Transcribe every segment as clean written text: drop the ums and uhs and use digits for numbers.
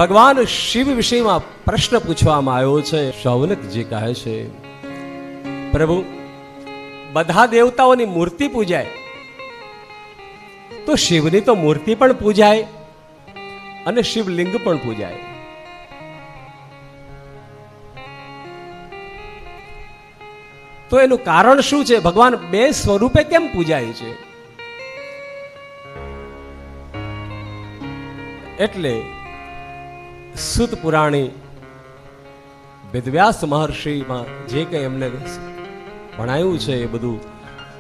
ભગવાન શિવ વિષયમાં પ્રશ્ન પૂછવામાં આવ્યો છે. શૌનકજી કહે છે, પ્રભુ બધા દેવતાઓની મૂર્તિ પૂજાય તો શિવની તો મૂર્તિ પણ પૂજાય અને શિવલિંગ પણ પૂજાય. તો એનું કારણ શું છે? ભગવાન બે સ્વરૂપે કેમ પૂજાય છે? એટલે સુત પુરાણી વેદવ્યાસ મહર્ષિમાં જે કંઈ એમને ભણાયું છે એ બધું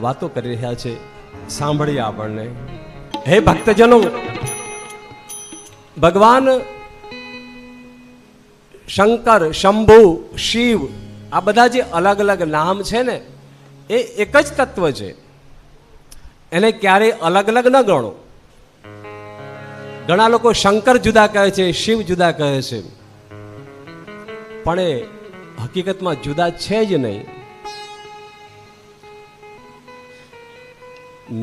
વાતો કરી રહ્યા છે. સાંભળીએ આપણને. હે ભક્તજનો, ભગવાન શંકર, શંભુ, શિવ આ બધા જે અલગ અલગ નામ છે ને એ એક જ તત્વ છે. એને ક્યારેય અલગ અલગ ન ગણો. ઘણા લોકો શંકર જુદા કહે છે, શિવ જુદા કહે છે, પણ એ હકીકતમાં જુદા છે જ નહીં.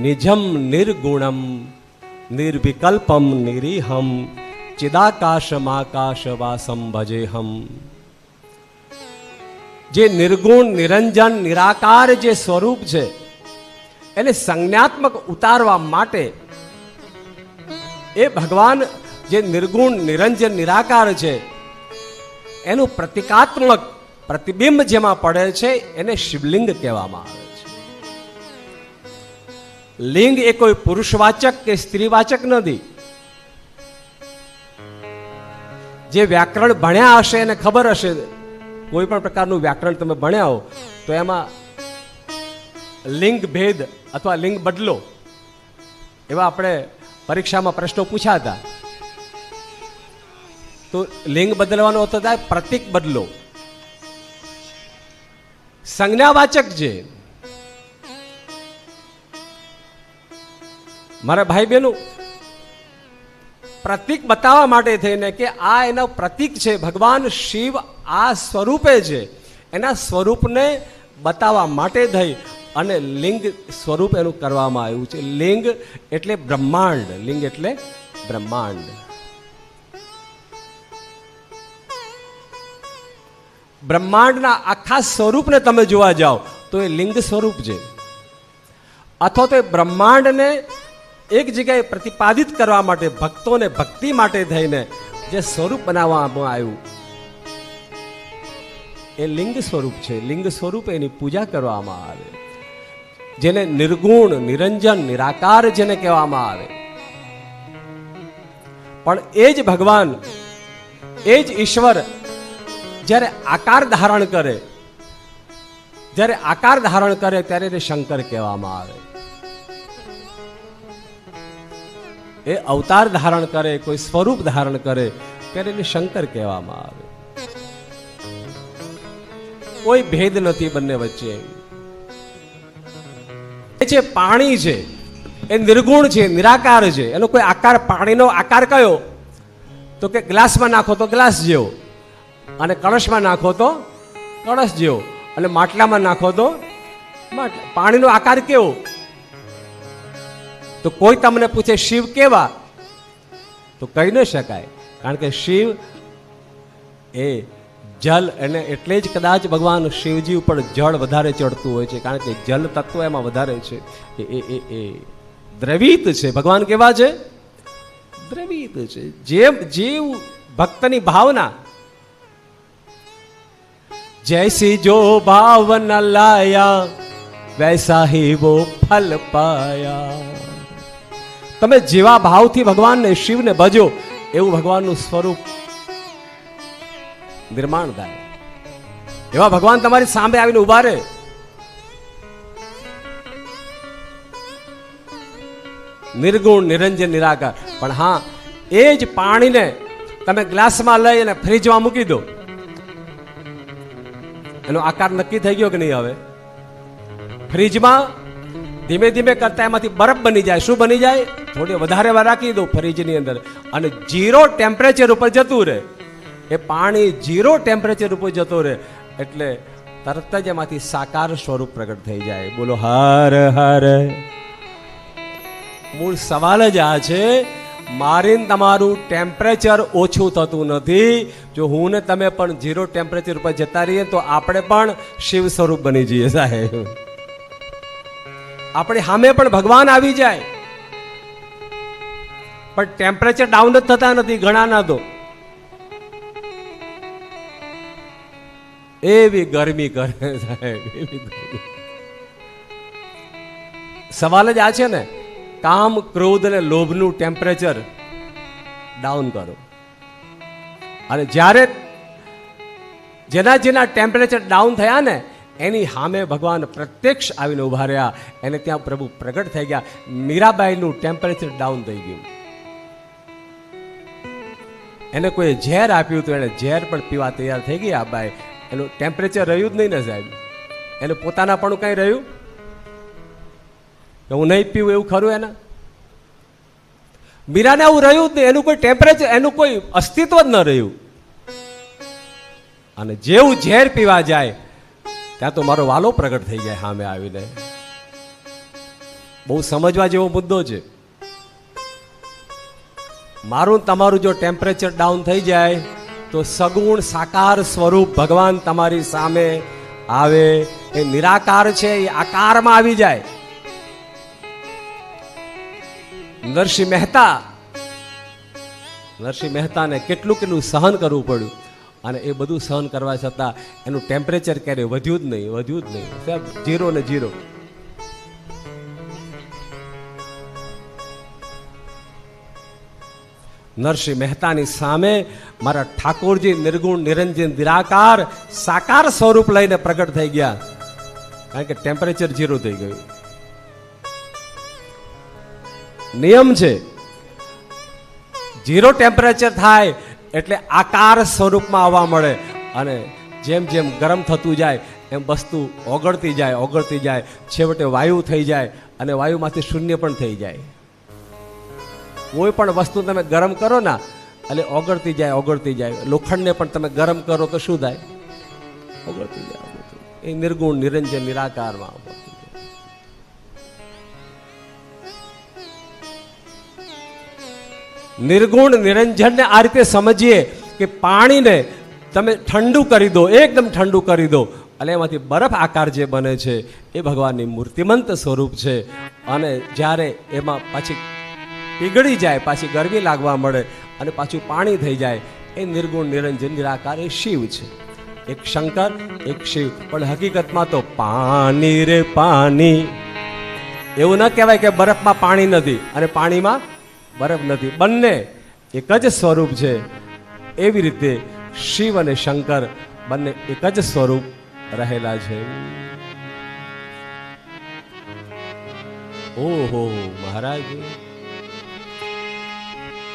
નિજમ નિર્ગુણમ નિર્વિકલ્પમ નિરીહમ ચિદાકાશમાકાશ વાસમ ભજેહમ. જે નિર્ગુણ, નિરંજન, નિરાકાર જે સ્વરૂપ છે એને સંજ્ઞાત્મક ઉતારવા માટે એ ભગવાન જે નિર્ગુણ, નિરંજન, નિરાકાર છે એનું પ્રતિકાત્મક પ્રતિબિંબ જેમાં પડે છે એને શિવલિંગ કહેવામાં આવે છે. લિંગ એ કોઈ પુરુષવાચક કે સ્ત્રીવાચક નથી. જે વ્યાકરણ ભણ્યા હશે એને ખબર હશે, કોઈ પણ પ્રકારનું વ્યાકરણ તમે ભણ્યા હો તો એમાં લિંગ ભેદ અથવા લિંગ બદલો એવા આપણે પરીક્ષામાં પ્રશ્નો પૂછ્યા હતા. તો લિંગ બદલવાનો અર્થ થાય પ્રતીક બદલો. સંજ્ઞાવાચક છે. મારા ભાઈ બહેનો, પ્રતીક બતાવવા માટે થઈને કે આ એના પ્રતીક છે, ભગવાન શિવ આ સ્વરૂપે છે, એના સ્વરૂપને બતાવવા માટે થઈ અને લિંગ સ્વરૂપ એનું કરવામાં આવ્યું છે. લિંગ એટલે બ્રહ્માંડ. લિંગ એટલે બ્રહ્માંડ. બ્રહ્માંડના આખા સ્વરૂપને તમે જોવા જાઓ તો એ લિંગ સ્વરૂપ છે. અથવા તો એ બ્રહ્માંડને એક જગ્યાએ પ્રતિપાદિત કરવા માટે, ભક્તોને ભક્તિ માટે થઈને જે સ્વરૂપ બનાવવામાં આવ્યું એ લિંગ સ્વરૂપ છે. લિંગ સ્વરૂપે એની પૂજા કરવામાં આવે, જેને નિર્ગુણ, નિરંજન, નિરાકાર જેને કહેવામાં આવે. પણ એ જ ભગવાન, એ જ ઈશ્વર જ્યારે આકાર ધારણ કરે, જ્યારે આકાર ધારણ કરે ત્યારે એને શંકર કહેવામાં આવે. એ અવતાર ધારણ કરે, કોઈ સ્વરૂપ ધારણ કરે ત્યારે એને શંકર કહેવામાં આવે. કોઈ ભેદ નથી બંને વચ્ચે. એ છે પાણી છે, એ નિર્ગુણ છે, નિરાકાર છે. એનો કોઈ આકાર, પાણીનો આકાર કયો? તો કે ગ્લાસમાં નાખો તો ગ્લાસ જેવો, અને કળશમાં નાખો તો કળશ જેવો, અને માટલામાં નાખો તો પાણીનો આકાર કેવો? તો કોઈ તમને પૂછે શિવ કેવા, તો કહી ન શકાય, કારણ કે શિવ એ જલ, એને એટલે જ કદાચ ભગવાન શિવજી ઉપર જળ વધારે ચડતું હોય છે, કારણ કે જલ તત્વ એમાં વધારે છે. એ દ્રવિત છે. ભગવાન કેવા છે? દ્રવિત છે. જેમ જીવ ભક્તની ભાવના, જૈસી જો ભાવના લાયા વૈસા હી વો ફલ પાયા. તમે જેવા ભાવથી ભગવાનને, શિવને ભજો એવું ભગવાનનું સ્વરૂપ નિર્માણ થાય. એવા ભગવાન તમારી સામે આવીને ઉભા રહે. નિર્ગુણ, નિરંજન, નિરાકાર. પણ હા, એ જ પાણીને તમે ગ્લાસમાં લઈ અને ફ્રીજમાં મૂકી દો, એનો આકાર નક્કી થઈ ગયો કે નહીં? હવે ફ્રીજમાં ધીમે ધીમે કરતા એમાંથી બરફ બની જાય. શું બની જાય? થોડી વધારે વાર રાખી દો ફ્રીજની અંદર, અને 0 ટેમ્પરેચર ઉપર જતું રહે. એ પાણી 0 ટેમ્પરેચર ઉપર જતો રહે એટલે તરત જ એમાંથી સાકાર સ્વરૂપ પ્રગટ થઈ જાય. બોલો હર હર. મૂળ સવાલ જ આ છે, મારીને તમારું ટેમ્પરેચર ઓછું થતું નથી. જો હું ને તમે પણ 0 ટેમ્પરેચર ઉપર જતા રહીએ તો આપણે પણ શિવ સ્વરૂપ બની જઈએ સાહેબ. આપણી સામે પણ ભગવાન આવી જાય, પણ ટેમ્પરેચર ડાઉન જ થતા નથી ઘણા ના. તો એવી ગરમી કરે સાહેબ, એવી ગરમી. સવાલ જ આ છે ને, કામ, ક્રોધ અને લોભનું ટેમ્પરેચર ડાઉન કરો. અને જ્યારે જેના ટેમ્પરેચર ડાઉન થયા ને એની સામે ભગવાન પ્રત્યક્ષ આવીને ઉભા રહ્યા, એને ત્યાં પ્રભુ પ્રગટ થઈ ગયા. મીરાબાઈનું ટેમ્પરેચર ડાઉન થઈ ગયું. એને કોઈ ઝેર આપ્યું તો એને ઝેર પણ પીવા તૈયાર થઈ ગઈ. આ બાઈ એનું ટેમ્પરેચર રહ્યું જ નહીં ને સાહેબ. એનું પોતાના પણ કઈ રહ્યું કે હું નહીં પીવું એવું ખરું? એના મીરાને એવું રહ્યું જ નહીં. એનું કોઈ ટેમ્પરેચર, એનું કોઈ અસ્તિત્વ જ ન રહ્યું. અને જેવું ઝેર પીવા જાય ત્યાં તો મારો વાલો પ્રગટ થઈ જાય સામે આવીને. બહુ સમજવા જેવો મુદ્દો છે. મારું તમારું જો ટેમ્પરેચર ડાઉન થઈ જાય તો સગુણ સાકાર સ્વરૂપ ભગવાન તમારી સામે આવે. એ નિરાકાર છે, એ આકારમાં આવી જાય. નરસિંહ મહેતાને કેટલું સહન કરવું પડ્યું, અને એ બધું સહન કરવા છતાં એનું ટેમ્પરેચર ક્યારેય વધ્યું જ નહીં સાહેબ. 0 ને 0. નરસિંહ મહેતાની સામે મારા ઠાકોરજી નિર્ગુણ નિરંજન નિરાકાર સાકાર સ્વરૂપ લઈને પ્રગટ થઈ ગયા, કારણ કે ટેમ્પરેચર 0 થઈ ગયું. નિયમ છે 0 ટેમ્પરેચર થાય એટલે આકાર સ્વરૂપમાં આવવા મળે. અને જેમ જેમ ગરમ થતું જાય એમ વસ્તુ ઓગળતી જાય, છેવટે વાયુ થઈ જાય, અને વાયુમાંથી શૂન્ય પણ થઈ જાય. કોઈ પણ વસ્તુ તમે ગરમ કરો ને એટલે ઓગળતી જાય. લોખંડને પણ તમે ગરમ કરો તો શું થાય? ઓગળતી જાય. એ નિર્ગુણ નિરંજન નિરાકારમાં ઓગળતી જાય. નિર્ગુણ નિરંજનને આ રીતે સમજીએ કે પાણીને તમે ઠંડુ કરી દો, એકદમ ઠંડુ કરી દો, અને એમાંથી બરફ આકાર જે બને છે એ ભગવાનની મૂર્તિમંત સ્વરૂપ છે. અને જ્યારે એમાં પાછી પીગળી જાય, પાછી ગરમી લાગવા મળે અને પાછું પાણી થઈ જાય, એ નિર્ગુણ નિરંજન નિરાકાર એ શિવ છે. એક શંકર, એક શિવ. પણ હકીકતમાં તો પાણી રે પાણી. એવું ન કહેવાય કે બરફમાં પાણી નથી અને પાણીમાં બરફ નથી. બંને એક જ સ્વરૂપ છે. એવી રીતે શિવ અને શંકર બંને એક જ સ્વરૂપ રહેલા છે. ઓહો મહારાજ,